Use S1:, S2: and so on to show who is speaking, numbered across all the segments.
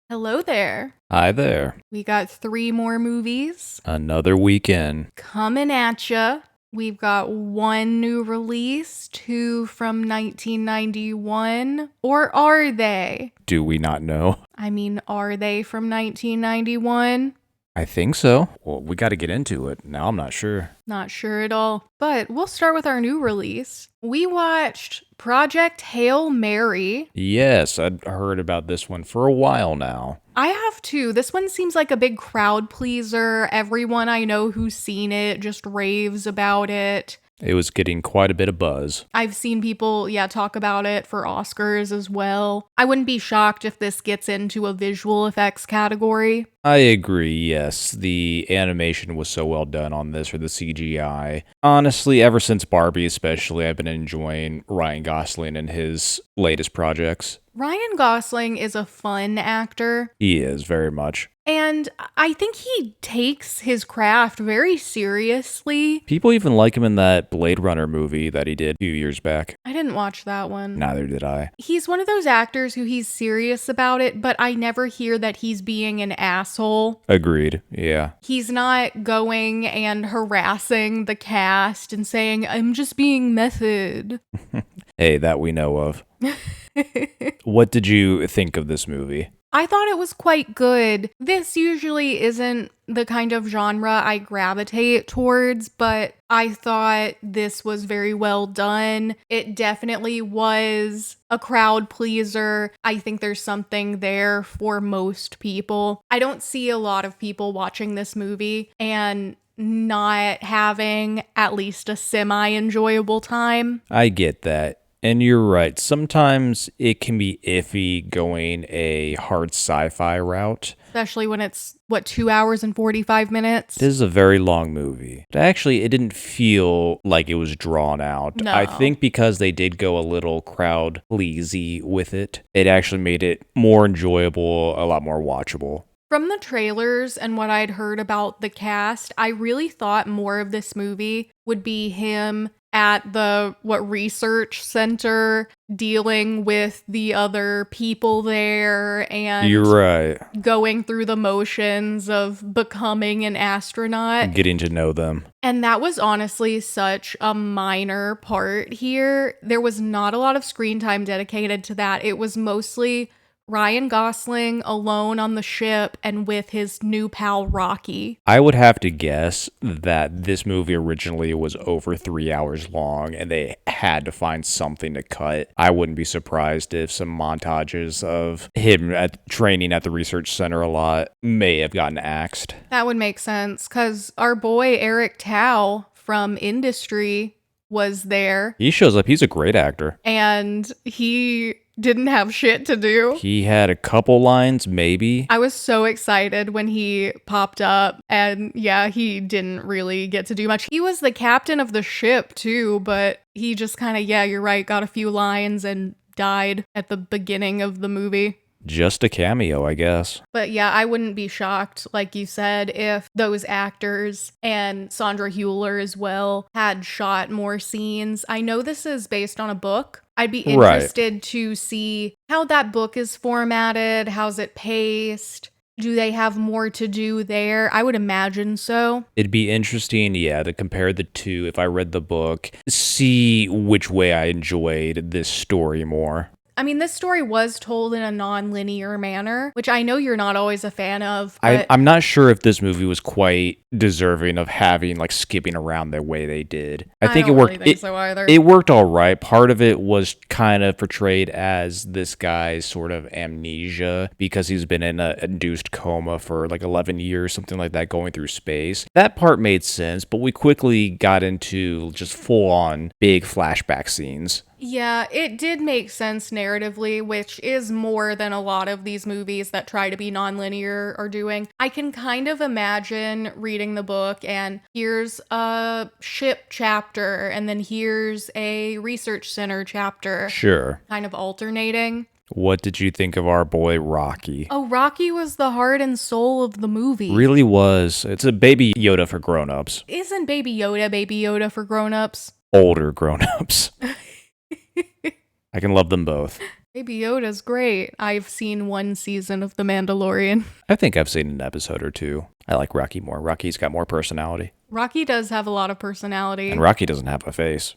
S1: Hello there.
S2: Hi there.
S1: We got 3 more movies
S2: Another weekend.
S1: coming at ya. We've got 1 new release, 2 from 1991. Or are they?
S2: Do we not know?
S1: I mean, are they from 1991?
S2: I think so. Well, we got to get into it. Now I'm not sure.
S1: Not sure at all. But we'll start with our new release. We watched Project Hail Mary.
S2: Yes, I'd heard about this one for a while now.
S1: I have too. This one seems like a big crowd pleaser. Everyone I know who's seen it just raves about it.
S2: It was getting quite a bit of buzz.
S1: I've seen people, talk about it for Oscars as well. I wouldn't be shocked if this gets into a visual effects category.
S2: I agree, yes. The animation was so well done on this, or the CGI. Honestly, ever since Barbie especially, I've been enjoying Ryan Gosling and his latest projects.
S1: Ryan Gosling is a fun actor.
S2: He is, very much.
S1: And I think he takes his craft very seriously.
S2: People even like him in that Blade Runner movie that he did a few years back.
S1: I didn't watch that one.
S2: Neither did I.
S1: He's one of those actors who he's serious about it, but I never hear that he's being an asshole.
S2: Agreed, yeah.
S1: He's not going and harassing the cast and saying, I'm just being method.
S2: Hey, that we know of. What did you think of this movie?
S1: I thought it was quite good. This usually isn't the kind of genre I gravitate towards, but I thought this was very well done. It definitely was a crowd pleaser. I think there's something there for most people. I don't see a lot of people watching this movie and not having at least a semi-enjoyable time.
S2: I get that. And you're right. Sometimes it can be iffy going a hard sci-fi route.
S1: Especially when it's, 2 hours and 45 minutes?
S2: This is a very long movie. But actually, it didn't feel like it was drawn out.
S1: No.
S2: I think because they did go a little crowd pleasy with it, it actually made it more enjoyable, a lot more watchable.
S1: From the trailers and what I'd heard about the cast, I really thought more of this movie would be him at the research center dealing with the other people there and
S2: You're right.
S1: going through the motions of becoming an astronaut.
S2: Getting to know them.
S1: And that was honestly such a minor part here. There was not a lot of screen time dedicated to that. It was mostly Ryan Gosling alone on the ship and with his new pal Rocky.
S2: I would have to guess that this movie originally was over 3 hours long and they had to find something to cut. I wouldn't be surprised if some montages of him training at the research center a lot may have gotten axed.
S1: That would make sense because our boy Eric Tao from Industry was there.
S2: He shows up. He's a great actor.
S1: And he didn't have shit to do.
S2: He had a couple lines, maybe.
S1: I was so excited when he popped up, and he didn't really get to do much. He was the captain of the ship too, but he just kind of, you're right, got a few lines and died at the beginning of the movie.
S2: Just a cameo, I guess.
S1: But I wouldn't be shocked, like you said, if those actors and Sandra Hüller as well had shot more scenes. I know this is based on a book. I'd be interested to see how that book is formatted. How's it paced? Do they have more to do there? I would imagine so.
S2: It'd be interesting, to compare the two if I read the book, see which way I enjoyed this story more.
S1: I mean, this story was told in a non-linear manner, which I know you're not always a fan of.
S2: I'm not sure if this movie was quite deserving of having, skipping around the way they did. I think it worked.
S1: Really think so either.
S2: It worked all right. Part of it was kind of portrayed as this guy's sort of amnesia because he's been in an induced coma for 11 years, something like that, going through space. That part made sense, but we quickly got into just full-on big flashback scenes.
S1: Yeah, it did make sense narratively, which is more than a lot of these movies that try to be nonlinear are doing. I can kind of imagine reading the book and here's a ship chapter and then here's a research center chapter.
S2: Sure.
S1: Kind of alternating.
S2: What did you think of our boy Rocky?
S1: Oh, Rocky was the heart and soul of the movie.
S2: Really was. It's a baby Yoda for grown-ups.
S1: Isn't Baby Yoda for grown-ups?
S2: Older grown-ups. I can love them both.
S1: Baby Yoda's great. I've seen one season of The Mandalorian.
S2: I think I've seen an episode or two. I like Rocky more. Rocky's got more personality.
S1: Rocky does have a lot of personality.
S2: And Rocky doesn't have a face.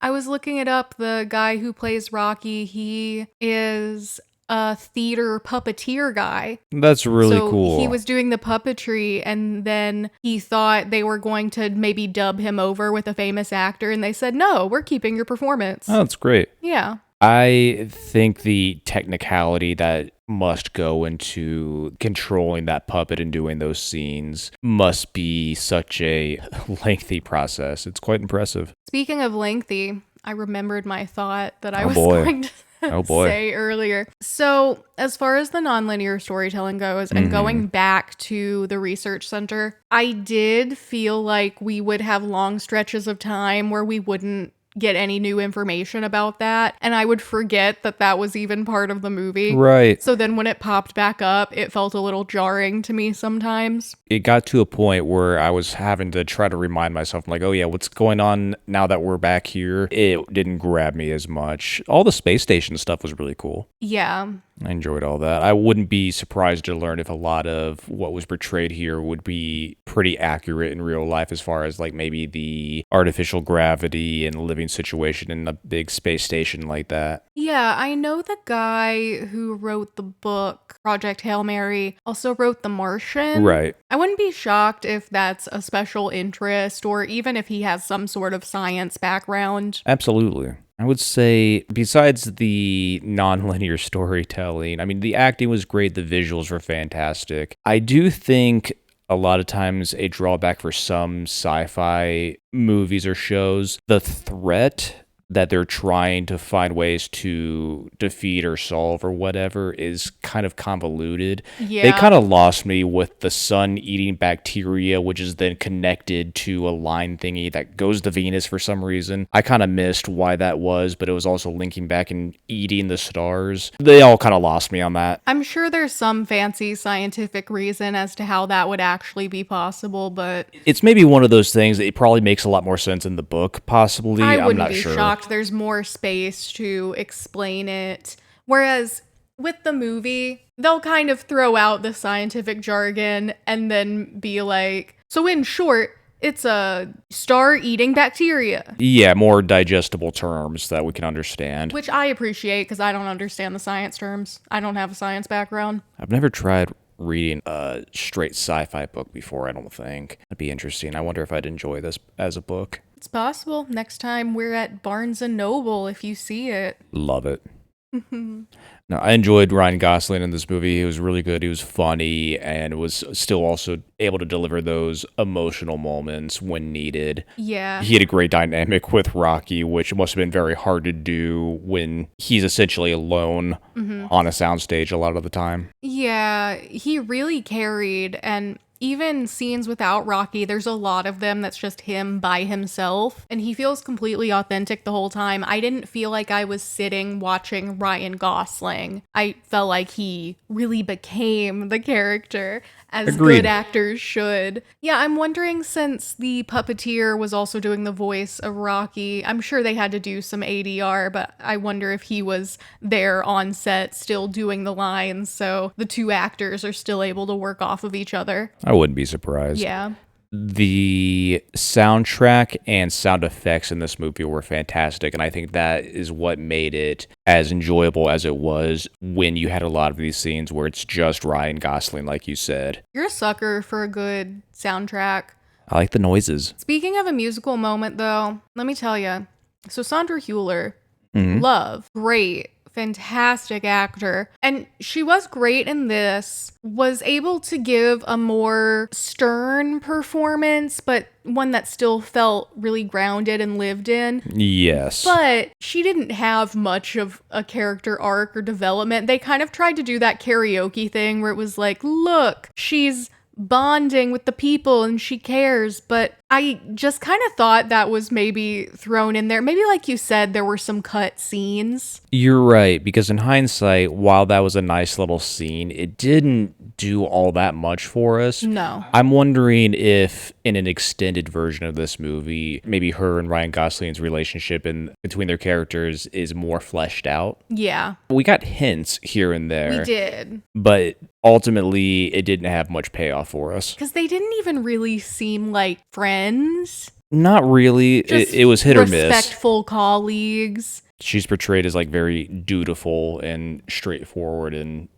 S1: I was looking it up. The guy who plays Rocky, he is a theater puppeteer guy.
S2: That's really cool.
S1: He was doing the puppetry, and then he thought they were going to maybe dub him over with a famous actor, and they said, no, we're keeping your performance.
S2: Oh, that's great.
S1: Yeah.
S2: I think the technicality that must go into controlling that puppet and doing those scenes must be such a lengthy process. It's quite impressive.
S1: Speaking of lengthy, I remembered my thought that I was going to say earlier. So, as far as the nonlinear storytelling goes, and going back to the research center, I did feel like we would have long stretches of time where we wouldn't get any new information about that, and I would forget that that was even part of the movie.
S2: Right.
S1: So then when it popped back up, it felt a little jarring to me sometimes.
S2: It got to a point where I was having to try to remind myself, like, oh yeah, what's going on now that we're back here? It didn't grab me as much. All the space station stuff was really cool.
S1: Yeah.
S2: I enjoyed all that. I wouldn't be surprised to learn if a lot of what was portrayed here would be pretty accurate in real life, as far as like maybe the artificial gravity and living situation in a big space station like that.
S1: Yeah, I know the guy who wrote the book, Project Hail Mary, also wrote The Martian.
S2: Right.
S1: I wouldn't be shocked if that's a special interest, or even if he has some sort of science background.
S2: Absolutely. I would say, besides the non-linear storytelling, I mean, the acting was great, the visuals were fantastic. I do think a lot of times a drawback for some sci-fi movies or shows, the threat that they're trying to find ways to defeat or solve or whatever is kind of convoluted.
S1: Yeah.
S2: They kind of lost me with the sun eating bacteria, which is then connected to a line thingy that goes to Venus for some reason. I kind of missed why that was, but it was also linking back and eating the stars. They all kind of lost me on that.
S1: I'm sure there's some fancy scientific reason as to how that would actually be possible, but
S2: it's maybe one of those things that it probably makes a lot more sense in the book, possibly.
S1: I
S2: I'm
S1: wouldn't
S2: not
S1: be
S2: sure.
S1: shocked. There's more space to explain it. Whereas with the movie, they'll kind of throw out the scientific jargon and then be like, so in short, it's a star-eating bacteria.
S2: Yeah, more digestible terms that we can understand.
S1: Which I appreciate because I don't understand the science terms. I don't have a science background.
S2: I've never tried reading a straight sci-fi book before, I don't think. That'd be interesting. I wonder if I'd enjoy this as a book.
S1: It's possible. Next time we're at Barnes & Noble if you see it.
S2: Love it. No, I enjoyed Ryan Gosling in this movie. He was really good. He was funny and was still also able to deliver those emotional moments when needed.
S1: Yeah.
S2: He had a great dynamic with Rocky, which must have been very hard to do when he's essentially alone on a soundstage a lot of the time.
S1: Yeah, he really carried, and even scenes without Rocky, there's a lot of them that's just him by himself, and he feels completely authentic the whole time. I didn't feel like I was sitting watching Ryan Gosling. I felt like he really became the character, as
S2: Agreed.
S1: Good actors should. Yeah, I'm wondering, since the puppeteer was also doing the voice of Rocky, I'm sure they had to do some ADR, but I wonder if he was there on set still doing the lines, so the two actors are still able to work off of each other.
S2: I wouldn't be surprised.
S1: Yeah.
S2: The soundtrack and sound effects in this movie were fantastic, and I think that is what made it as enjoyable as it was when you had a lot of these scenes where it's just Ryan Gosling, like you said.
S1: You're a sucker for a good soundtrack.
S2: I like the noises.
S1: Speaking of a musical moment, though, let me tell you. So Sandra Hüller, love, great, fantastic actor. And she was great in this, was able to give a more stern performance, but one that still felt really grounded and lived in.
S2: Yes.
S1: But she didn't have much of a character arc or development. They kind of tried to do that karaoke thing where it was like, look, she's bonding with the people and she cares, but I just kind of thought that was maybe thrown in there. Maybe like you said, there were some cut scenes.
S2: You're right, because in hindsight, while that was a nice little scene, it didn't do all that much for us.
S1: No.
S2: I'm wondering if in an extended version of this movie, maybe her and Ryan Gosling's relationship and between their characters is more fleshed out.
S1: Yeah.
S2: We got hints here and there.
S1: We did.
S2: But ultimately, it didn't have much payoff for us.
S1: Because they didn't even really seem like friends.
S2: Not really. It was hit or miss.
S1: Respectful colleagues.
S2: She's portrayed as like very dutiful and straightforward and,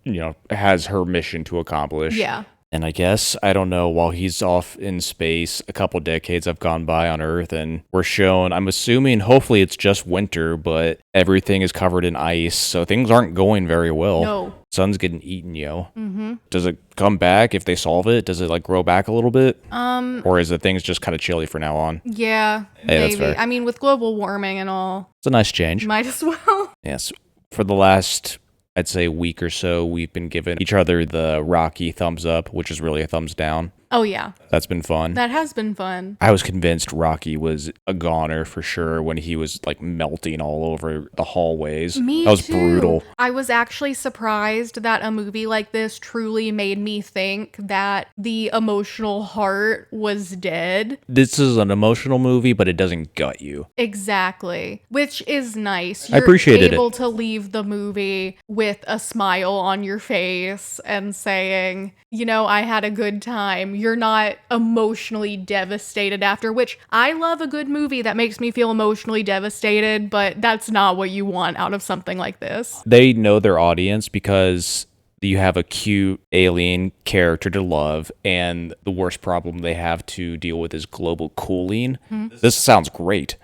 S2: has her mission to accomplish.
S1: Yeah.
S2: And I guess, I don't know, while he's off in space, a couple decades have gone by on Earth and we're shown, I'm assuming, hopefully it's just winter, but everything is covered in ice, so things aren't going very well.
S1: No.
S2: Sun's getting eaten, yo.
S1: Mm-hmm.
S2: Does it come back if they solve it? Does it like grow back a little bit? Or is the things just kind of chilly from now on?
S1: Yeah,
S2: Hey,
S1: maybe.
S2: that's fair.
S1: I mean, with global warming and all,
S2: It's a nice change.
S1: might as well.
S2: Yes. For the last, I'd say, week or so, we've been giving each other the Rocky thumbs up, which is really a thumbs down.
S1: Oh, yeah.
S2: That's been fun.
S1: That has been fun.
S2: I was convinced Rocky was a goner for sure when he was like melting all over the hallways.
S1: Me
S2: That was
S1: too.
S2: brutal.
S1: I was actually surprised that a movie like this truly made me think that the emotional heart was dead.
S2: This is an emotional movie, but it doesn't gut you.
S1: Exactly. Which is nice.
S2: I appreciated it.
S1: You're able to leave the movie with a smile on your face and saying, I had a good time. You're not emotionally devastated after, which I love a good movie that makes me feel emotionally devastated, but that's not what you want out of something like this.
S2: They know their audience because you have a cute alien character to love, and the worst problem they have to deal with is global cooling. This sounds great.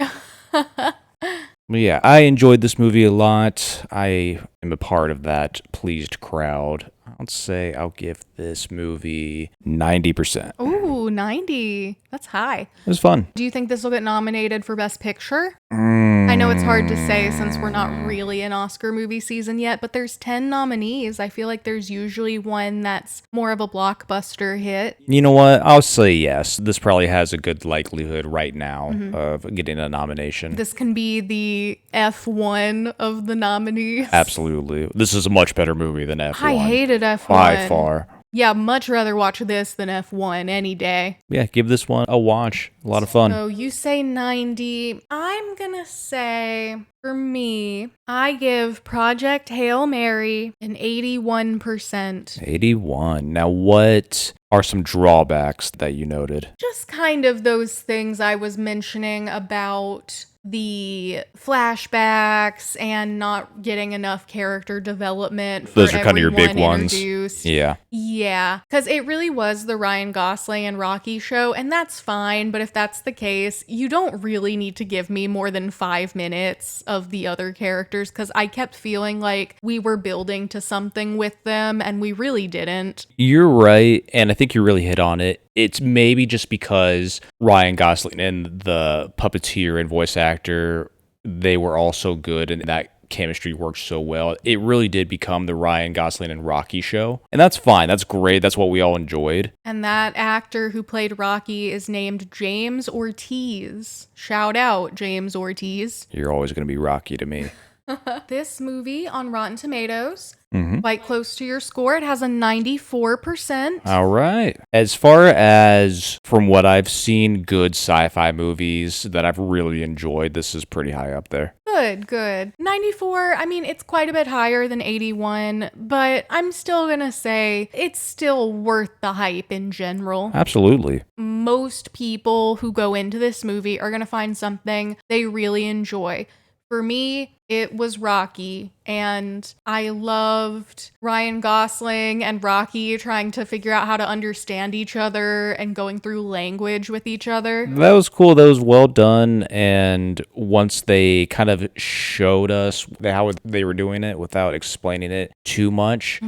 S2: Yeah, I enjoyed this movie a lot. I am a part of that pleased crowd. I'd say I'll give this movie 90%.
S1: Ooh, 90. That's high.
S2: It was fun.
S1: Do you think this will get nominated for Best Picture? I know it's hard to say since we're not really in Oscar movie season yet, but there's 10 nominees. I feel like there's usually one that's more of a blockbuster hit.
S2: You know what? I'll say yes. This probably has a good likelihood right now of getting a nomination.
S1: This can be the F1 of the nominees.
S2: Absolutely. This is a much better movie than F1.
S1: I hated F1.
S2: By far.
S1: Yeah, much rather watch this than F1 any day.
S2: Yeah, give this one a watch. A lot of fun.
S1: So you say 90. I'm gonna say, for me, I give Project Hail Mary an 81%.
S2: 81. Now, what are some drawbacks that you noted?
S1: Just kind of those things I was mentioning about the flashbacks and not getting enough character development for
S2: Those are kind of your big ones.
S1: Introduced.
S2: Yeah.
S1: Yeah, because it really was the Ryan Gosling and Rocky show, and that's fine, but if that's the case, you don't really need to give me more than 5 minutes of the other characters, because I kept feeling like we were building to something with them, and we really didn't.
S2: You're right, and I think you really hit on it. It's maybe just because Ryan Gosling and the puppeteer and voice actor, they were all so good, and that chemistry worked so well. It really did become the Ryan Gosling and Rocky show. And that's fine. That's great. That's what we all enjoyed.
S1: And that actor who played Rocky is named James Ortiz. Shout out, James Ortiz.
S2: You're always going to be Rocky to me.
S1: This movie on Rotten Tomatoes, quite close to your score. It has a 94%.
S2: All right. As far as from what I've seen, good sci-fi movies that I've really enjoyed, this is pretty high up there.
S1: Good. 94, I mean, it's quite a bit higher than 81, but I'm still gonna say it's still worth the hype in general.
S2: Absolutely.
S1: Most people who go into this movie are gonna find something they really enjoy. For me, it was Rocky, and I loved Ryan Gosling and Rocky trying to figure out how to understand each other and going through language with each other.
S2: That was cool. That was well done. And once they kind of showed us how they were doing it without explaining it too much,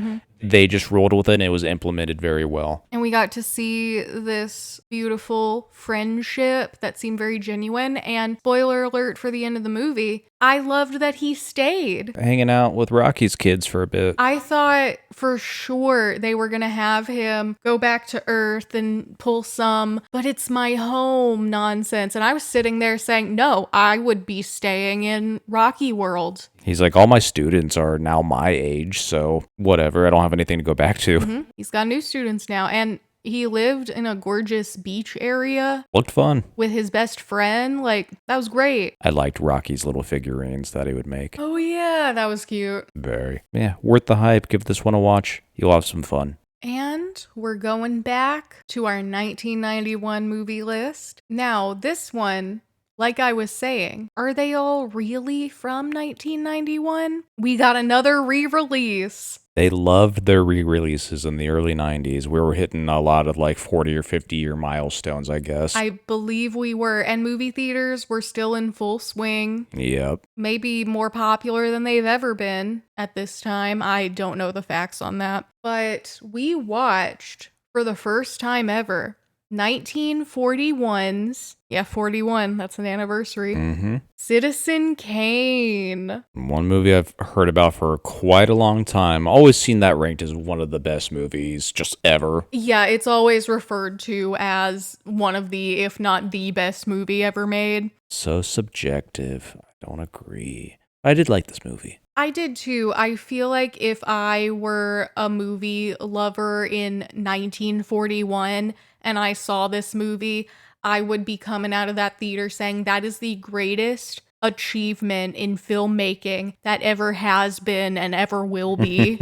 S2: they just rolled with it and it was implemented very well.
S1: And we got to see this beautiful friendship that seemed very genuine. And spoiler alert for the end of the movie, I loved that he stayed.
S2: Hanging out with Rocky's kids for a bit.
S1: I thought for sure they were going to have him go back to Earth and pull some, but it's my home nonsense. And I was sitting there saying, no, I would be staying in Rocky World.
S2: He's like, all my students are now my age, so whatever. I don't have anything to go back to.
S1: Mm-hmm. He's got new students now. And he lived in a gorgeous beach area.
S2: Looked fun.
S1: With his best friend. Like, that was great.
S2: I liked Rocky's little figurines that he would make.
S1: Oh, yeah, that was cute.
S2: Very. Yeah, worth the hype. Give this one a watch. You'll have some fun.
S1: And we're going back to our 1991 movie list. Now, this one, like I was saying, are they all really from 1991? We got another re-release.
S2: They loved their re-releases in the early 90s. We were hitting a lot of like 40 or 50 year milestones, I guess.
S1: I believe we were, and movie theaters were still in full swing.
S2: Yep.
S1: Maybe more popular than they've ever been at this time. I don't know the facts on that. But we watched, for the first time ever, 1941's, 41, that's an anniversary, Citizen Kane.
S2: One movie I've heard about for quite a long time. Always seen that ranked as one of the best movies just ever.
S1: Yeah, it's always referred to as one of the, if not the best movie ever made.
S2: So subjective. I don't agree. I did like this movie.
S1: I did too. I feel like if I were a movie lover in 1941 and I saw this movie, I would be coming out of that theater saying that is the greatest achievement in filmmaking that ever has been and ever will be.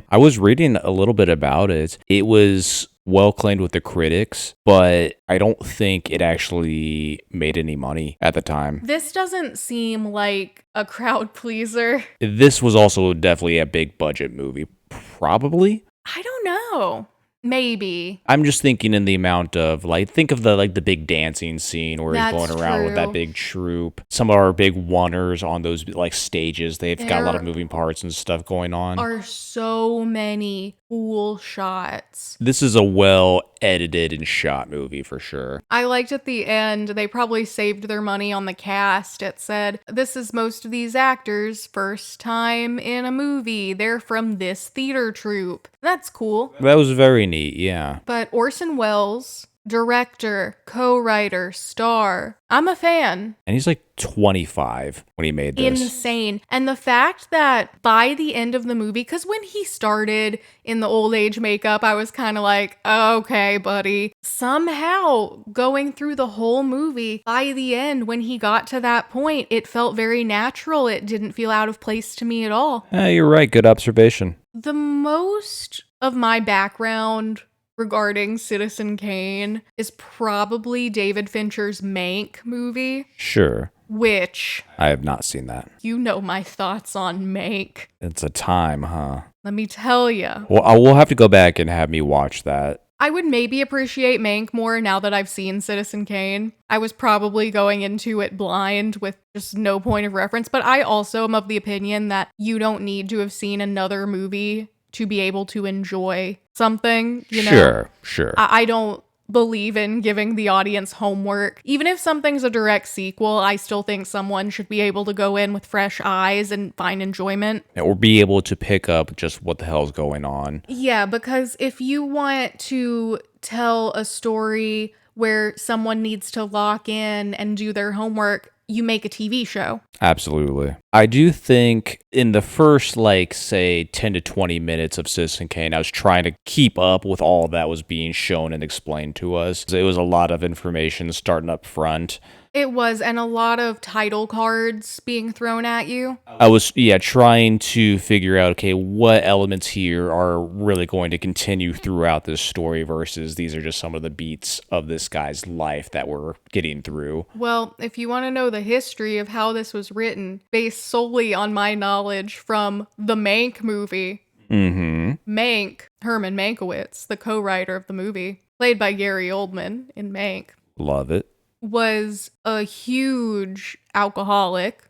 S2: I was reading a little bit about it. It was well acclaimed with the critics, but I don't think it actually made any money at the time.
S1: This doesn't seem like a crowd pleaser.
S2: This was also definitely a big budget movie. Probably.
S1: I don't know. Maybe.
S2: I'm just thinking in the amount of, like, think of the big dancing scene where he's going around with that big troupe. Some of our big oneers on those, like, stages, they've got a lot of moving parts and stuff going on.
S1: Are so many cool shots.
S2: This is a well edited and shot movie for sure.
S1: I liked at the end, they probably saved their money on the cast. It said, this is most of these actors' first time in a movie. They're from this theater troupe. That's cool.
S2: That was very neat, yeah.
S1: But Orson Welles, director, co-writer, star, I'm a fan.
S2: And he's like 25 when he made this.
S1: Insane. And the fact that by the end of the movie, because when he started in the old age makeup, I was kind of like, okay, buddy. Somehow going through the whole movie, by the end, when he got to that point, it felt very natural. It didn't feel out of place to me at all.
S2: You're right. Good observation.
S1: The most of my background regarding Citizen Kane is probably David Fincher's Mank movie.
S2: Sure.
S1: Which...
S2: I have not seen that.
S1: You know my thoughts on Mank.
S2: It's a time, huh?
S1: Let me tell you.
S2: Well, I will have to go back and have me watch that.
S1: I would maybe appreciate Mank more now that I've seen Citizen Kane. I was probably going into it blind with just no point of reference, but I also am of the opinion that you don't need to have seen another movie to be able to enjoy something, you know?
S2: Sure.
S1: I don't believe in giving the audience homework. Even if something's a direct sequel, I still think someone should be able to go in with fresh eyes and find enjoyment.
S2: Or be able to pick up just what the hell's going on.
S1: Yeah, because if you want to tell a story where someone needs to lock in and do their homework, you make a TV show.
S2: Absolutely. I do think in the first, like, say, 10 to 20 minutes of Citizen Kane, I was trying to keep up with all that was being shown and explained to us. It was a lot of information starting up front.
S1: It was, and a lot of title cards being thrown at you.
S2: I was, trying to figure out, okay, what elements here are really going to continue throughout this story versus these are just some of the beats of this guy's life that we're getting through.
S1: Well, if you want to know the history of how this was written, based solely on my knowledge from the Mank movie, Mank, Herman Mankiewicz, the co-writer of the movie, played by Gary Oldman in Mank.
S2: Love it.
S1: Was a huge alcoholic.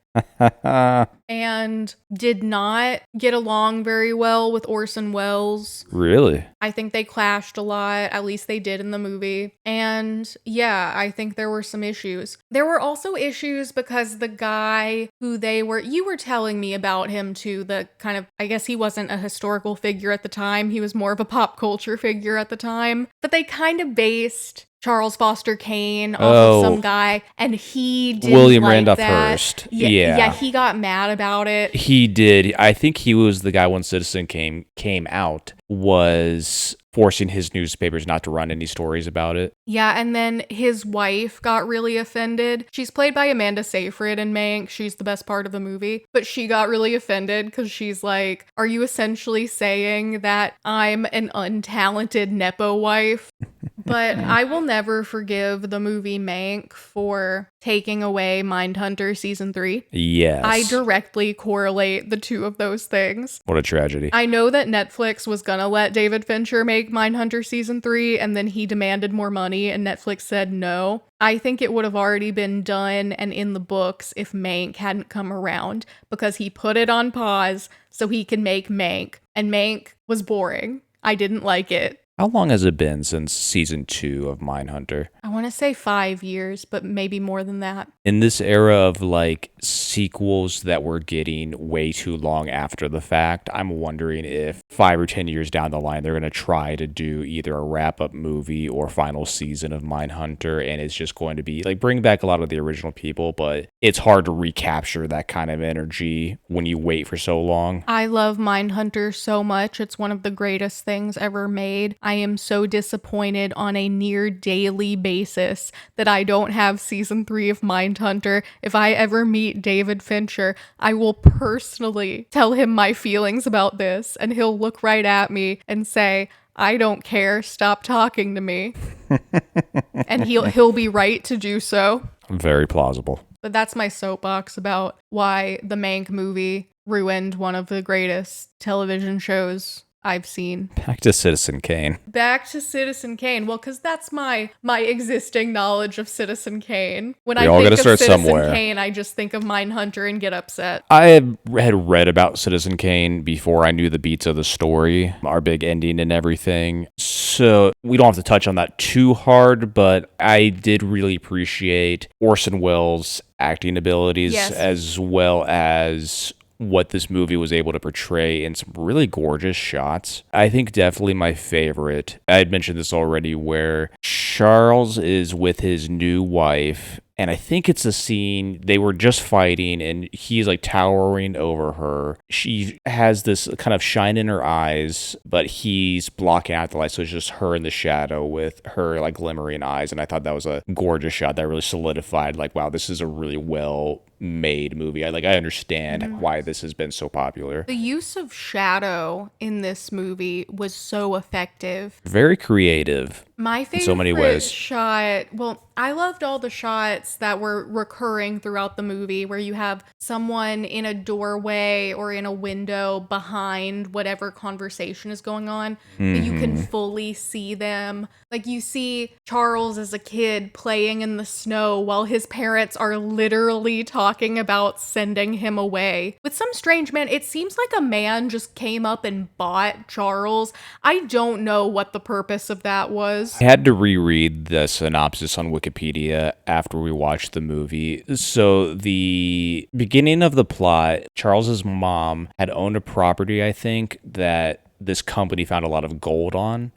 S1: and did not get along very well with Orson Welles.
S2: Really?
S1: I think they clashed a lot, at least they did in the movie. And yeah, I think there were some issues. There were also issues because the guy who you were telling me about him too, the kind of, I guess he wasn't a historical figure at the time, he was more of a pop culture figure at the time. But they kind of based Charles Foster Kane off of some guy, and he didn't
S2: William
S1: like
S2: Randolph
S1: that.
S2: Hearst.
S1: Yeah, he got mad about it.
S2: He did. I think he was the guy when Citizen came out, was forcing his newspapers not to run any stories about it.
S1: Yeah, and then his wife got really offended. She's played by Amanda Seyfried in Mank. She's the best part of the movie. But she got really offended because she's like, are you essentially saying that I'm an untalented Nepo wife? But I will never forgive the movie Mank for taking away Mindhunter Season 3.
S2: Yes.
S1: I directly correlate the two of those things.
S2: What a tragedy.
S1: I know that Netflix was gonna let David Fincher make Mindhunter Season 3, and then he demanded more money, and Netflix said no. I think it would have already been done and in the books if Mank hadn't come around, because he put it on pause so he could make Mank, and Mank was boring. I didn't like it.
S2: How long has it been since season 2 of Mindhunter?
S1: I want to say 5 years, but maybe more than that.
S2: In this era of like sequels that we're getting way too long after the fact, I'm wondering if 5 or 10 years down the line, they're going to try to do either a wrap-up movie or final season of Mindhunter, and it's just going to be like bring back a lot of the original people, but it's hard to recapture that kind of energy when you wait for so long.
S1: I love Mindhunter so much. It's one of the greatest things ever made. I am so disappointed on a near daily basis that I don't have season 3 of Mindhunter. If I ever meet David Fincher, I will personally tell him my feelings about this, and he'll look right at me and say, I don't care, stop talking to me. And he'll be right to do so.
S2: Very plausible.
S1: But that's my soapbox about why the Mank movie ruined one of the greatest television shows I've seen.
S2: Back to Citizen Kane.
S1: Back to Citizen Kane. Well, because that's my existing knowledge of Citizen Kane. When
S2: We
S1: I
S2: all
S1: think
S2: gotta
S1: of
S2: start
S1: Citizen
S2: somewhere.
S1: Kane, I just think of Mindhunter and get upset.
S2: I had read about Citizen Kane before I knew the beats of the story, our big ending and everything. So we don't have to touch on that too hard, but I did really appreciate Orson Welles' acting abilities,
S1: Yes.
S2: as well as what this movie was able to portray in some really gorgeous shots. I think definitely my favorite, I had mentioned this already, where Charles is with his new wife, and I think it's a scene, they were just fighting, and he's like towering over her. She has this kind of shine in her eyes, but he's blocking out the light, so it's just her in the shadow with her like glimmering eyes, and I thought that was a gorgeous shot that really solidified, like, wow, this is a really well made movie. I understand why this has been so popular.
S1: The use of shadow in this movie was so effective.
S2: Very creative.
S1: My favorite
S2: so many ways.
S1: shot, well, I loved all the shots that were recurring throughout the movie where you have someone in a doorway or in a window behind whatever conversation is going on, but you can fully see them. Like you see Charles as a kid playing in the snow while his parents are literally talking about sending him away. With some strange man, it seems like a man just came up and bought Charles. I don't know what the purpose of that was.
S2: I had to reread the synopsis on Wikipedia after we watched the movie. So the beginning of the plot, Charles's mom had owned a property, I think, that this company found a lot of gold on.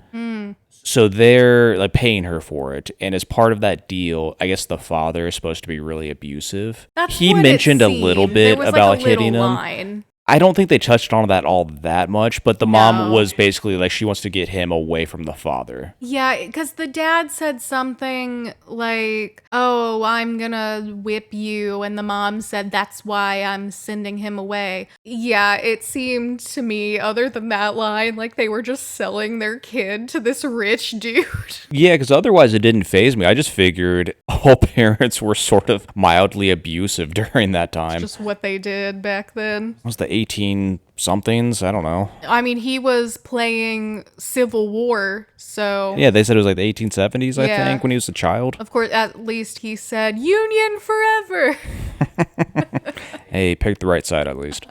S2: So they're like paying her for it. And as part of that deal, I guess the father is supposed to be really abusive. He
S1: what
S2: mentioned
S1: it
S2: a little
S1: seemed.
S2: bit
S1: There was
S2: about
S1: like a
S2: hitting
S1: little
S2: him.
S1: line.
S2: I don't think they touched on that all that much, but the mom
S1: No.
S2: was basically like she wants to get him away from the father.
S1: Yeah, because the dad said something like, oh, I'm gonna whip you. And the mom said, that's why I'm sending him away. Yeah, it seemed to me, other than that line, like they were just selling their kid to this rich dude.
S2: Yeah, because otherwise it didn't faze me. I just figured all parents were sort of mildly abusive during that time.
S1: Just what they did back then.
S2: Was the 18 somethings? I don't know.
S1: I mean, he was playing Civil War, so...
S2: Yeah, they said it was like the 1870s, I
S1: Yeah.
S2: think, when he was a child.
S1: Of course, at least he said, Union forever!
S2: Hey, pick the right side at least.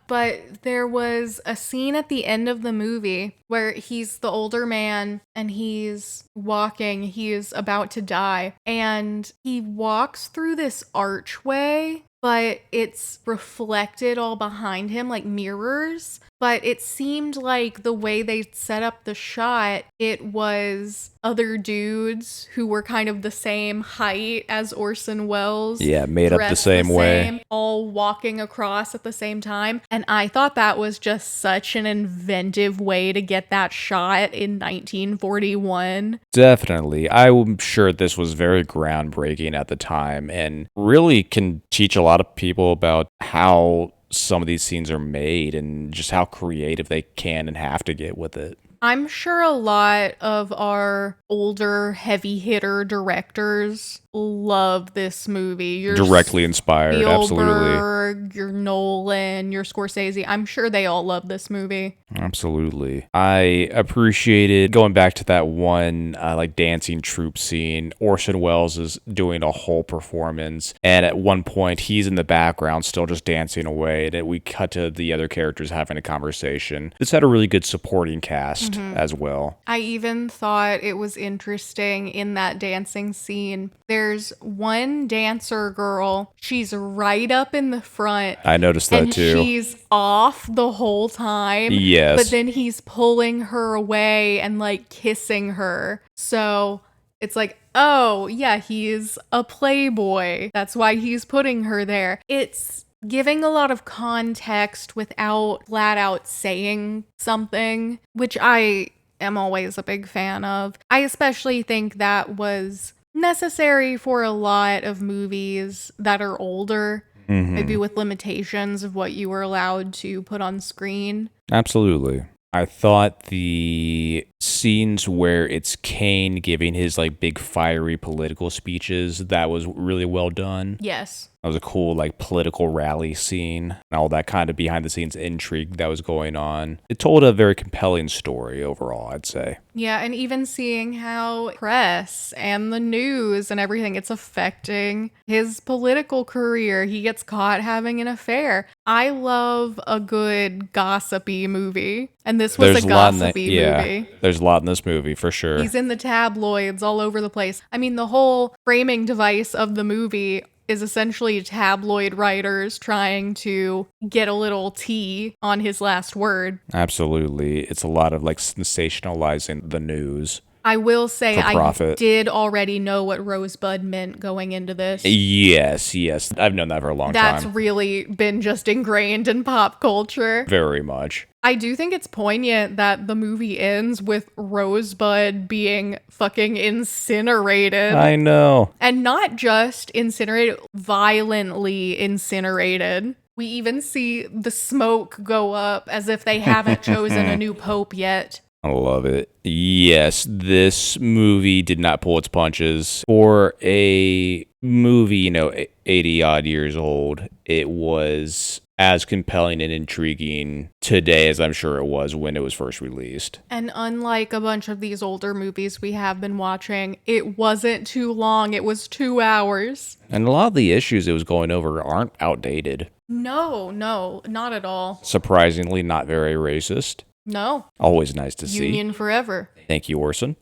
S1: But there was a scene at the end of the movie where he's the older man and he's walking, he is about to die, and he walks through this archway, but it's reflected all behind him like mirrors. But it seemed like the way they set up the shot, it was other dudes who were kind of the same height as Orson Welles.
S2: Yeah, made up the
S1: dressed
S2: same way.
S1: same, all walking across at the same time. And I thought that was just such an inventive way to get that shot in 1941.
S2: Definitely. I'm sure this was very groundbreaking at the time and really can teach a lot of people about how some of these scenes are made and just how creative they can and have to get with it.
S1: I'm sure a lot of our older heavy hitter directors love this movie. Your
S2: Directly inspired, absolutely.
S1: Spielberg, your Nolan, your Scorsese. I'm sure they all love this movie.
S2: Absolutely. I appreciated going back to that one like dancing troupe scene. Orson Welles is doing a whole performance, and at one point he's in the background still just dancing away, and we cut to the other characters having a conversation. This had a really good supporting cast as well.
S1: I even thought it was interesting in that dancing scene. There's one dancer girl. She's right up in the front.
S2: I noticed that
S1: and
S2: too.
S1: She's off the whole time.
S2: Yes.
S1: But then he's pulling her away and like kissing her. So it's like, oh, yeah, he's a playboy. That's why he's putting her there. It's giving a lot of context without flat out saying something, which I am always a big fan of. I especially think that was necessary for a lot of movies that are older, maybe with limitations of what you were allowed to put on screen.
S2: Absolutely. I thought the scenes where it's Kane giving his like big fiery political speeches, that was really well done.
S1: Yes.
S2: That was a cool like political rally scene and all that kind of behind the scenes intrigue that was going on. It told a very compelling story overall, I'd say.
S1: Yeah, and even seeing how press and the news and everything, it's affecting his political career. He gets caught having an affair. I love a good gossipy movie. And this was a gossipy movie.
S2: There's a lot in this movie, for sure.
S1: He's in the tabloids all over the place. I mean, the whole framing device of the movie is essentially tabloid writers trying to get a little tea on his last word.
S2: Absolutely. It's a lot of like sensationalizing the news.
S1: I will say I
S2: profit.
S1: did already know what Rosebud meant going into this.
S2: Yes. I've known that for a long time.
S1: That's really been just ingrained in pop culture.
S2: Very much.
S1: I do think it's poignant that the movie ends with Rosebud being fucking incinerated.
S2: I know.
S1: And not just incinerated, violently incinerated. We even see the smoke go up as if they haven't chosen a new pope yet.
S2: I love it. Yes, this movie did not pull its punches. For a movie, 80 odd years old, it was as compelling and intriguing today as I'm sure it was when it was first released.
S1: And unlike a bunch of these older movies we have been watching, it wasn't too long. It was 2 hours.
S2: And a lot of the issues it was going over aren't outdated.
S1: No, not at all.
S2: Surprisingly, not very racist.
S1: No.
S2: Always nice to see.
S1: Union forever.
S2: Thank you, Orson.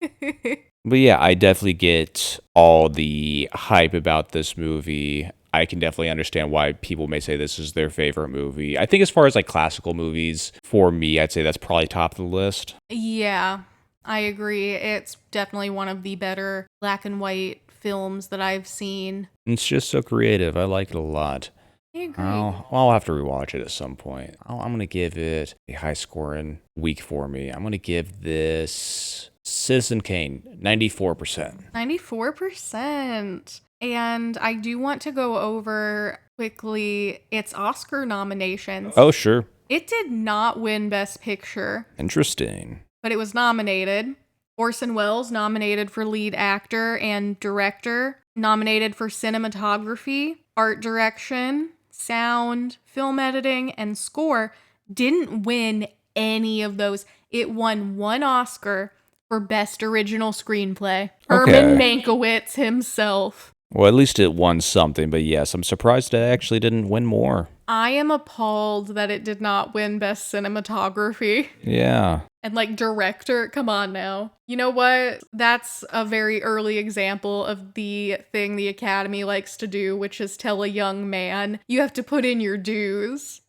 S2: But yeah, I definitely get all the hype about this movie. I can definitely understand why people may say this is their favorite movie. I think as far as like classical movies, for me, I'd say that's probably top of the list.
S1: Yeah, I agree. It's definitely one of the better black and white films that I've seen.
S2: It's just so creative. I like it a lot.
S1: I agree.
S2: I'll have to rewatch it at some point. I'm going to give it a high scoring week for me. I'm going to give this Citizen Kane 94%.
S1: 94%. And I do want to go over quickly its Oscar nominations.
S2: Oh, sure.
S1: It did not win Best Picture.
S2: Interesting.
S1: But it was nominated. Orson Welles nominated for lead actor and director, nominated for cinematography, art direction, sound, film editing, and score. Didn't win any of those. It won one Oscar for Best Original Screenplay.
S2: Okay.
S1: Herman Mankiewicz himself.
S2: Well, at least it won something, but yes, I'm surprised it actually didn't win more.
S1: I am appalled that it did not win Best Cinematography.
S2: Yeah.
S1: And like director, come on now. You know what? That's a very early example of the thing the Academy likes to do, which is tell a young man, you have to put in your dues.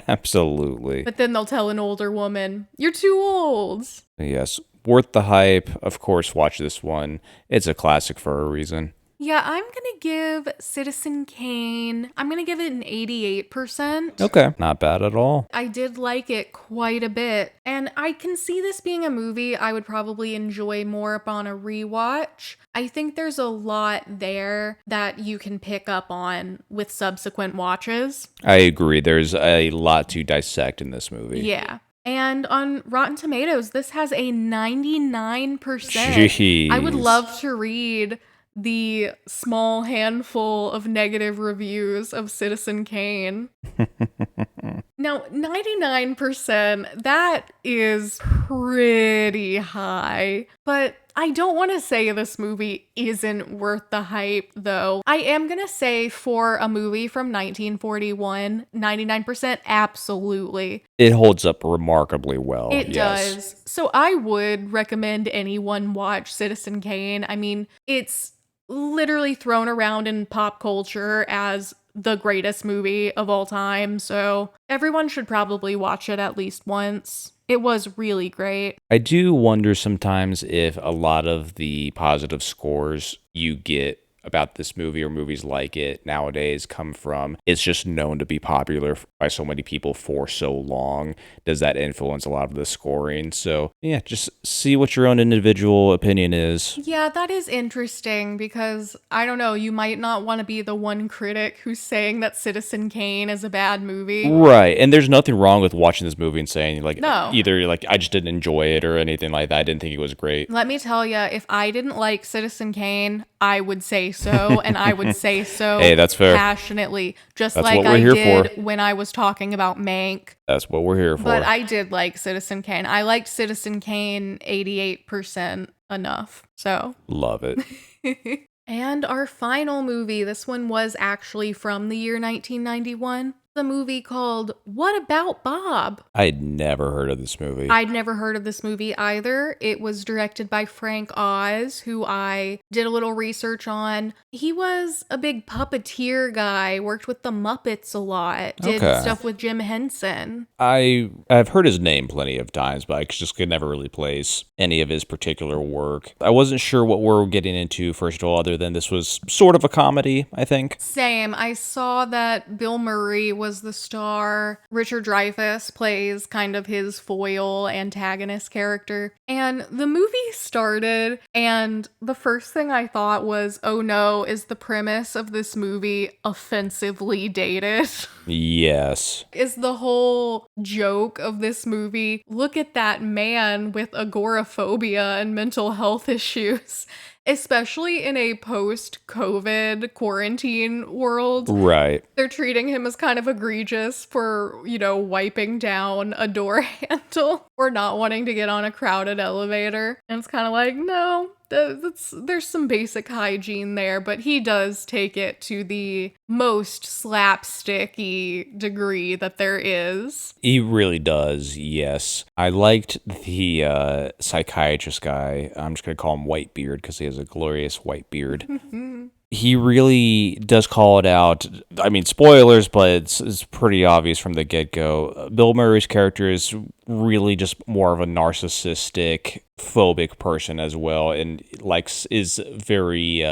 S2: Absolutely.
S1: But then they'll tell an older woman, you're too old.
S2: Yes. Worth the hype. Of course, watch this one. It's a classic for a reason.
S1: Yeah, I'm gonna give Citizen Kane, I'm gonna give it an 88%.
S2: Okay. Not bad at all.
S1: I did like it quite a bit, and I can see this being a movie I would probably enjoy more upon a rewatch. I think there's a lot there that you can pick up on with subsequent watches.
S2: I agree. There's a lot to dissect in this movie.
S1: Yeah. And on Rotten Tomatoes, this has a 99%.
S2: Jeez.
S1: I would love to read the small handful of negative reviews of Citizen Kane. Now, 99%, that is pretty high, but I don't want to say this movie isn't worth the hype, though. I am going to say for a movie from 1941, 99%, absolutely.
S2: It holds up remarkably well.
S1: It
S2: yes.
S1: does. So I would recommend anyone watch Citizen Kane. I mean, it's literally thrown around in pop culture as the greatest movie of all time, so everyone should probably watch it at least once. It was really great.
S2: I do wonder sometimes if a lot of the positive scores you get about this movie or movies like it nowadays come from it's just known to be popular by so many people for so long. Does that influence a lot of the scoring? So yeah, just see what your own individual opinion is.
S1: Yeah, that is interesting because I don't know, you might not want to be the one critic who's saying that Citizen Kane is a bad movie.
S2: Right. And there's nothing wrong with watching this movie and saying like
S1: No.
S2: either like I just didn't enjoy it or anything like that. I didn't think it was great.
S1: Let me tell you, if I didn't like Citizen Kane, I would say so, and I would say so
S2: Hey, that's fair.
S1: passionately, just
S2: That's
S1: like
S2: what we're
S1: I
S2: here
S1: did
S2: for.
S1: when I was talking about Mank.
S2: That's what we're here for.
S1: But I did like Citizen Kane. I liked Citizen Kane 88% enough. So.
S2: Love it.
S1: And our final movie, this one was actually from the year 1991. The movie called What About Bob?
S2: I'd never heard of this movie.
S1: I'd never heard of this movie either. It was directed by Frank Oz, who I did a little research on. He was a big puppeteer guy, worked with the Muppets a lot, did
S2: Okay.
S1: stuff with Jim Henson.
S2: I've heard his name plenty of times, but I just could never really place any of his particular work. I wasn't sure what we're getting into, first of all, other than this was sort of a comedy, I think.
S1: Same. I saw that Bill Murray was the star. Richard Dreyfuss plays kind of his foil antagonist character. And the movie started, and the first thing I thought was, oh no, is the premise of this movie offensively dated?
S2: Yes.
S1: Is the whole joke of this movie, look at that man with agoraphobia and mental health issues, especially in a post-COVID quarantine world.
S2: Right.
S1: They're treating him as kind of egregious for, wiping down a door handle or not wanting to get on a crowded elevator. And it's kind of like, no, there's some basic hygiene there, but he does take it to the most slapsticky degree that there is.
S2: He really does, yes. I liked the psychiatrist guy. I'm just going to call him Whitebeard because he has a glorious white beard. He really does call it out. I mean, spoilers, but it's pretty obvious from the get-go. Bill Murray's character is really just more of a narcissistic, phobic person as well, and is very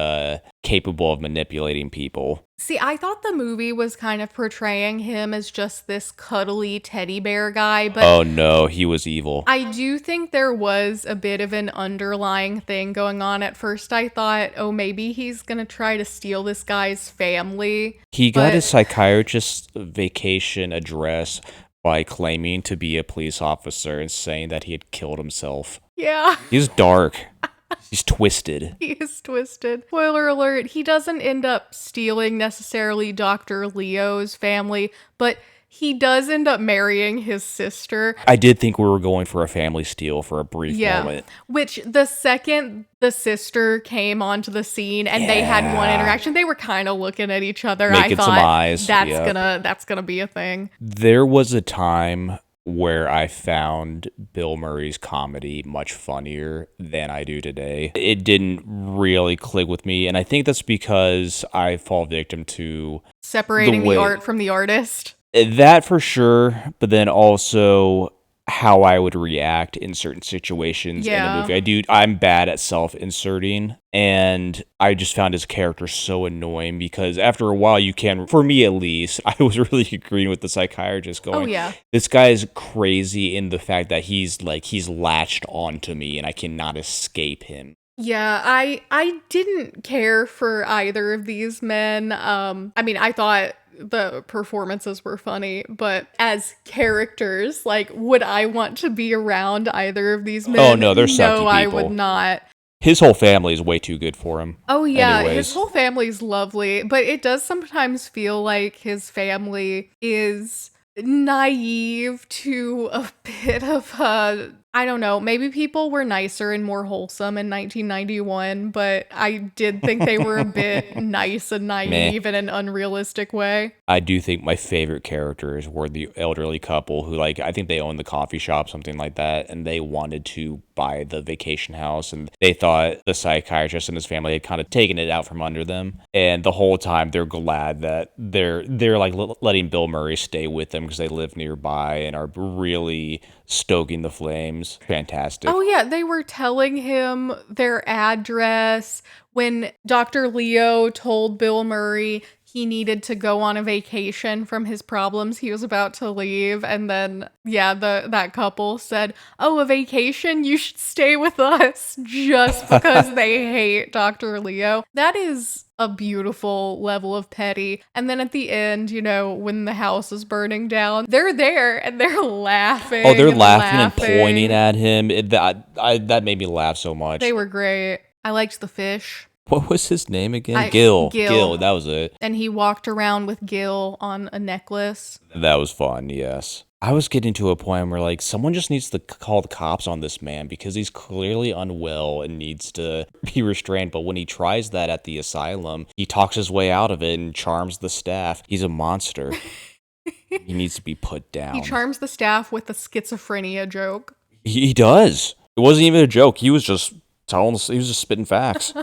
S2: capable of manipulating people.
S1: See, I thought the movie was kind of portraying him as just this cuddly teddy bear guy, but
S2: Oh no, he was evil.
S1: I do think there was a bit of an underlying thing going on. At first, I thought, oh, maybe he's gonna try to steal this guy's family.
S2: He got
S1: but-
S2: his psychiatrist's vacation address by claiming to be a police officer and saying that he had killed himself.
S1: Yeah.
S2: He's dark. He's twisted.
S1: He is twisted. Spoiler alert, he doesn't end up stealing necessarily Dr. Leo's family, but he does end up marrying his sister.
S2: I did think we were going for a family steal for a brief
S1: Yeah.
S2: moment.
S1: Which the second the sister came onto the scene and they had one interaction, they were kind of looking at each other. I
S2: Making
S1: thought
S2: some eyes.
S1: that's gonna be a thing.
S2: There was a time where I found Bill Murray's comedy much funnier than I do today. It didn't really click with me, and I think that's because I fall victim to
S1: Separating the art from the artist.
S2: that for sure, but then also how I would react in certain situations in a movie. I'm bad at self-inserting, and I just found his character so annoying because after a while for me at least, I was really agreeing with the psychiatrist going, this guy is crazy in the fact that he's latched onto me and I cannot escape him.
S1: Yeah, I didn't care for either of these men. I mean, I thought the performances were funny, but as characters, like, would I want to be around either of these men?
S2: Oh no, they're sucky people.
S1: No, I would not.
S2: His whole family is way too good for him.
S1: Oh yeah,
S2: Anyways.
S1: his whole family's lovely, but it does sometimes feel like his family is naive to a bit of I don't know, maybe people were nicer and more wholesome in 1991, but I did think they were a bit nice and naive in an unrealistic way.
S2: I do think my favorite characters were the elderly couple who, I think they owned the coffee shop, something like that, and they wanted to buy the vacation house, and they thought the psychiatrist and his family had kind of taken it out from under them, and the whole time they're glad that they're letting Bill Murray stay with them because they live nearby and are really stoking the flames. Fantastic.
S1: Oh yeah, they were telling him their address when Dr. Leo told Bill Murray he needed to go on a vacation from his problems. He was about to leave, and then that couple said, "Oh, a vacation? You should stay with us," just because they hate Dr. Leo. That is a beautiful level of petty. And then at the end, when the house is burning down, they're there and they're laughing.
S2: Oh, they're laughing and pointing at him. That made me laugh so much.
S1: They were great. I liked the fish.
S2: What was his name again? Gil. Gil, that was it.
S1: And he walked around with Gil on a necklace.
S2: That was fun, yes. I was getting to a point where, someone just needs to call the cops on this man because he's clearly unwell and needs to be restrained. But when he tries that at the asylum, he talks his way out of it and charms the staff. He's a monster. He needs to be put down.
S1: He charms the staff with a schizophrenia joke.
S2: He does. It wasn't even a joke. He was just spitting facts.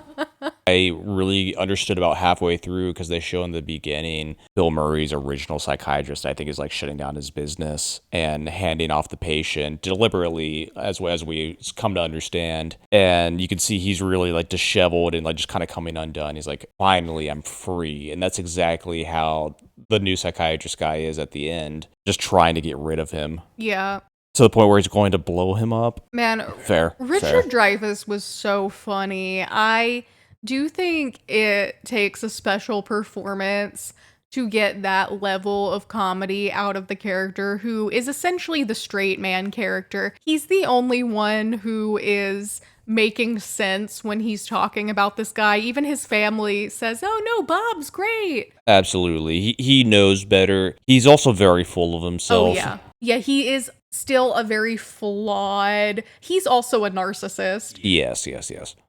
S2: I really understood about halfway through because they show in the beginning Bill Murray's original psychiatrist, I think, is shutting down his business and handing off the patient deliberately, as we come to understand. And you can see he's really disheveled and just kind of coming undone. He's like, finally, I'm free. And that's exactly how the new psychiatrist guy is at the end, just trying to get rid of him.
S1: Yeah.
S2: To the point where he's going to blow him up.
S1: Man, Richard Dreyfuss was so funny. I do think it takes a special performance to get that level of comedy out of the character who is essentially the straight man character. He's the only one who is making sense when he's talking about this guy. Even his family says, "Oh no, Bob's great."
S2: Absolutely. He knows better. He's also very full of himself.
S1: Oh yeah. Yeah, he is still a very flawed. He's also a narcissist.
S2: Yes.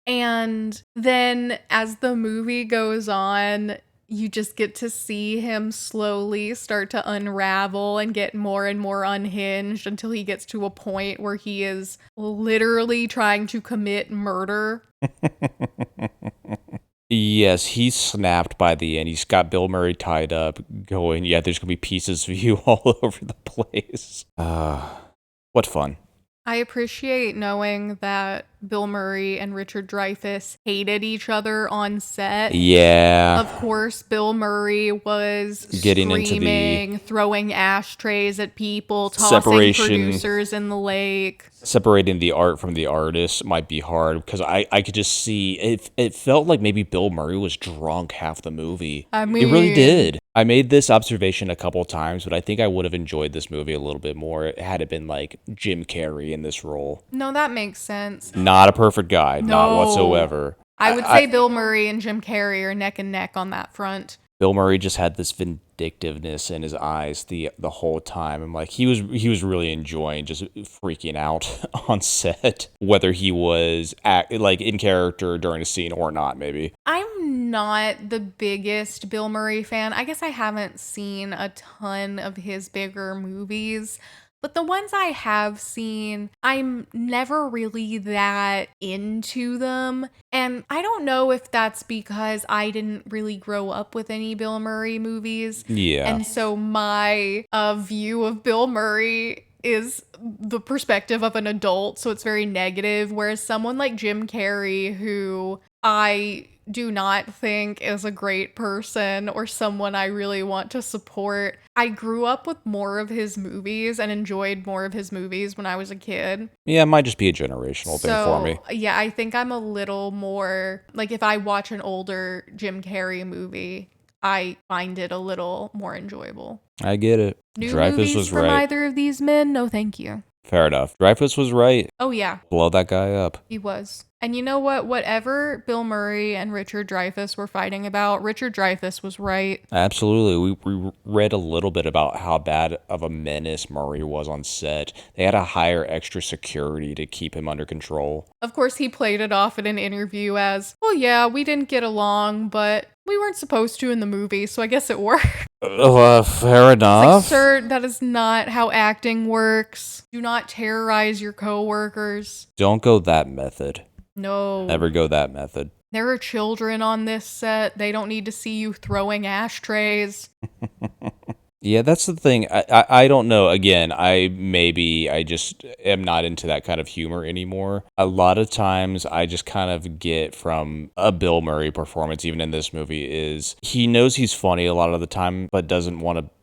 S1: And then as the movie goes on, you just get to see him slowly start to unravel and get more and more unhinged until he gets to a point where he is literally trying to commit murder.
S2: Yes, he snapped by the end. He's got Bill Murray tied up, going, there's going to be pieces of you all over the place. What fun.
S1: I appreciate knowing that Bill Murray and Richard Dreyfuss hated each other on set.
S2: Yeah.
S1: Of course, Bill Murray was
S2: getting
S1: screaming, throwing ashtrays at people, tossing producers in the lake.
S2: Separating the art from the artist might be hard because I could just see it felt like maybe Bill Murray was drunk half the movie.
S1: I mean,
S2: it really did. I made this observation a couple times, but I think I would have enjoyed this movie a little bit more had it been Jim Carrey in this role.
S1: No, that makes sense.
S2: Not a perfect guy, not whatsoever.
S1: I would say Bill Murray and Jim Carrey are neck and neck on that front.
S2: Bill Murray just had this vindictiveness in his eyes the whole time. And like he was really enjoying just freaking out on set, whether he was like in character during a scene or not, maybe.
S1: I'm not the biggest Bill Murray fan. I guess I haven't seen a ton of his bigger movies. But the ones I have seen, I'm never really that into them. And I don't know if that's because I didn't really grow up with any Bill Murray movies.
S2: Yeah.
S1: And so my view of Bill Murray is the perspective of an adult. So it's very negative. Whereas someone like Jim Carrey, who I do not think is a great person or someone I really want to support. I grew up with more of his movies and enjoyed more of his movies when I was a kid.
S2: Yeah, it might just be a generational thing for me.
S1: Yeah, I think I'm a little more, like if I watch an older Jim Carrey movie, I find it a little more enjoyable.
S2: I get it.
S1: New
S2: Dreyfuss
S1: movies
S2: was
S1: from
S2: right.
S1: either of these men? No, thank you.
S2: Fair enough. Dreyfuss was right.
S1: Oh, yeah.
S2: Blow that guy up.
S1: He was. And you know what? Whatever Bill Murray and Richard Dreyfuss were fighting about, Richard Dreyfuss was right.
S2: Absolutely. We read a little bit about how bad of a menace Murray was on set. They had to hire extra security to keep him under control.
S1: Of course, he played it off in an interview as, well, yeah, we didn't get along, but we weren't supposed to in the movie, so I guess it worked.
S2: Fair enough.
S1: Like, sir, that is not how acting works. Do not terrorize your coworkers.
S2: Don't go that method.
S1: No.
S2: Never go that method.
S1: There are children on this set. They don't need to see you throwing ashtrays.
S2: Yeah, that's the thing. I don't know. Again, I just am not into that kind of humor anymore. A lot of times I just kind of get from a Bill Murray performance, even in this movie, is he knows he's funny a lot of the time, but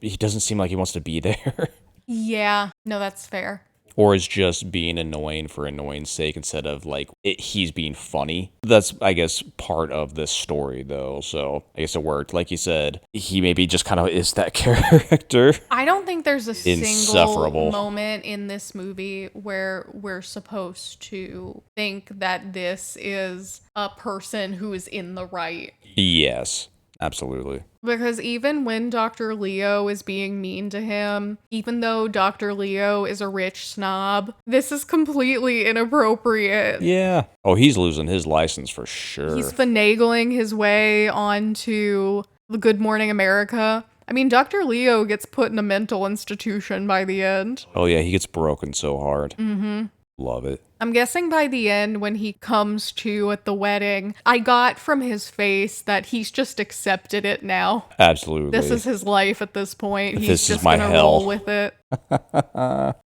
S2: he doesn't seem like he wants to be there.
S1: Yeah, no, that's fair.
S2: Or is just being annoying for annoying's sake instead of like he's being funny. That's, I guess, part of this story though. So I guess it worked. Like you said, he maybe just kind of is that character.
S1: I don't think there's a single
S2: Insufferable
S1: moment in this movie where we're supposed to think that this is a person who is in the right.
S2: Yes, absolutely.
S1: Because even when Dr. Leo is being mean to him, even though Dr. Leo is a rich snob, this is completely inappropriate.
S2: Yeah. Oh, he's losing his license for sure.
S1: He's finagling his way onto the Good Morning America. I mean, Dr. Leo gets put in a mental institution by the end.
S2: Oh, yeah, he gets broken so hard.
S1: Mm-hmm.
S2: Love it.
S1: I'm guessing by the end, when he comes to at the wedding, I got from his face that he's just accepted it now.
S2: Absolutely.
S1: This is his life at this point. He's
S2: This is
S1: just
S2: my
S1: gonna
S2: hell.
S1: roll with it.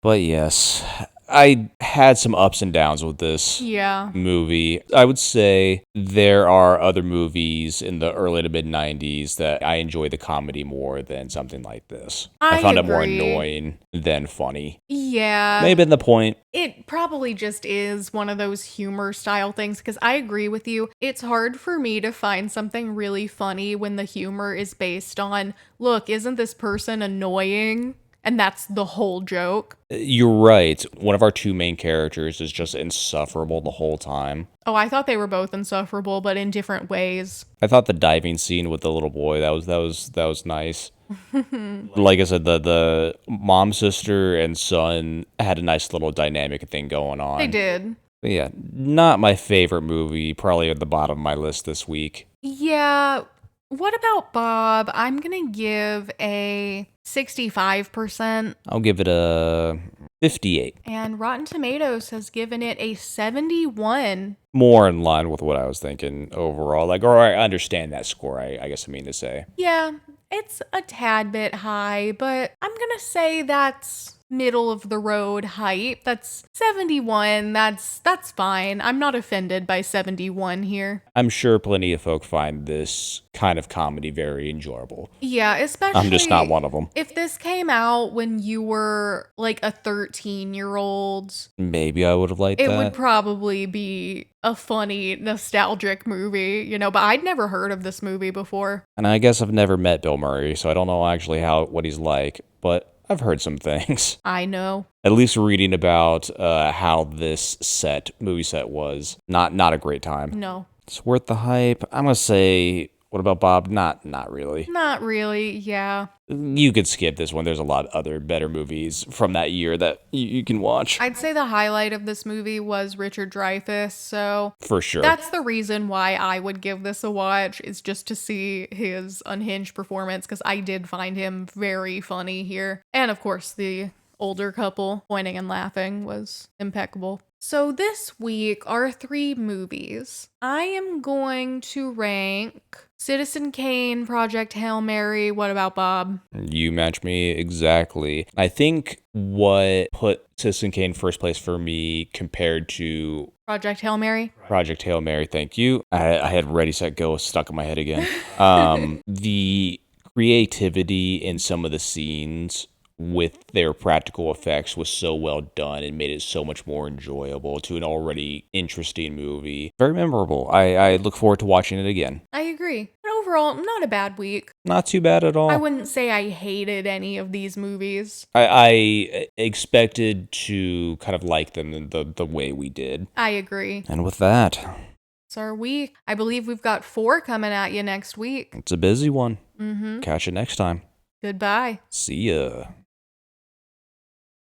S2: But yes, I had some ups and downs with this movie. I would say there are other movies in the early to mid 90s that I enjoy the comedy more than something like this. I found it more annoying than funny.
S1: Yeah.
S2: Maybe in the point.
S1: It probably just is one of those humor style things because I agree with you. It's hard for me to find something really funny when the humor is based on, look, isn't this person annoying? And that's the whole joke.
S2: You're right. One of our two main characters is just insufferable the whole time.
S1: Oh, I thought they were both insufferable, but in different ways.
S2: I thought the diving scene with the little boy, that was nice. Like I said, the mom, sister, and son had a nice little dynamic thing going on.
S1: They did.
S2: But yeah, not my favorite movie. Probably at the bottom of my list this week.
S1: Yeah. What about Bob? I'm going to give a 65%.
S2: I'll give it a 58.
S1: And Rotten Tomatoes has given it a 71.
S2: More in line with what I was thinking overall. Like, or I understand that score, I guess I mean to say.
S1: Yeah, it's a tad bit high, but I'm going to say that's middle of the road height. That's 71. That's fine. I'm not offended by 71 here.
S2: I'm sure plenty of folk find this kind of comedy very enjoyable.
S1: Yeah, especially
S2: I'm just not one of them.
S1: If this came out when you were like a 13-year-old,
S2: maybe I would have liked that.
S1: It would probably be a funny, nostalgic movie, but I'd never heard of this movie before.
S2: And I guess I've never met Bill Murray, so I don't know actually what he's like, but I've heard some things.
S1: I know.
S2: At least reading about how this movie set was not a great time.
S1: No.
S2: It's worth the hype. I'm going to say What about Bob? Not really.
S1: Not really, yeah.
S2: You could skip this one. There's a lot of other better movies from that year that you can watch.
S1: I'd say the highlight of this movie was Richard Dreyfuss, so
S2: For sure.
S1: that's the reason why I would give this a watch, is just to see his unhinged performance, because I did find him very funny here. And of course, the older couple pointing and laughing was impeccable. So this week are 3 movies. I am going to rank Citizen Kane, Project Hail Mary. What about Bob?
S2: You match me exactly. I think what put Citizen Kane first place for me compared to
S1: Project Hail Mary?
S2: Project Hail Mary, thank you. I had Ready, Set, Go stuck in my head again. The creativity in some of the scenes with their practical effects was so well done and made it so much more enjoyable to an already interesting movie. Very memorable. I look forward to watching it again.
S1: I agree. But overall, not a bad week.
S2: Not too bad at all.
S1: I wouldn't say I hated any of these movies.
S2: I expected to kind of like them the way we did.
S1: I agree.
S2: And with that,
S1: It's our week. I believe we've got 4 coming at you next week.
S2: it's a busy one.
S1: Mm-hmm.
S2: Catch you next time.
S1: Goodbye.
S2: See ya.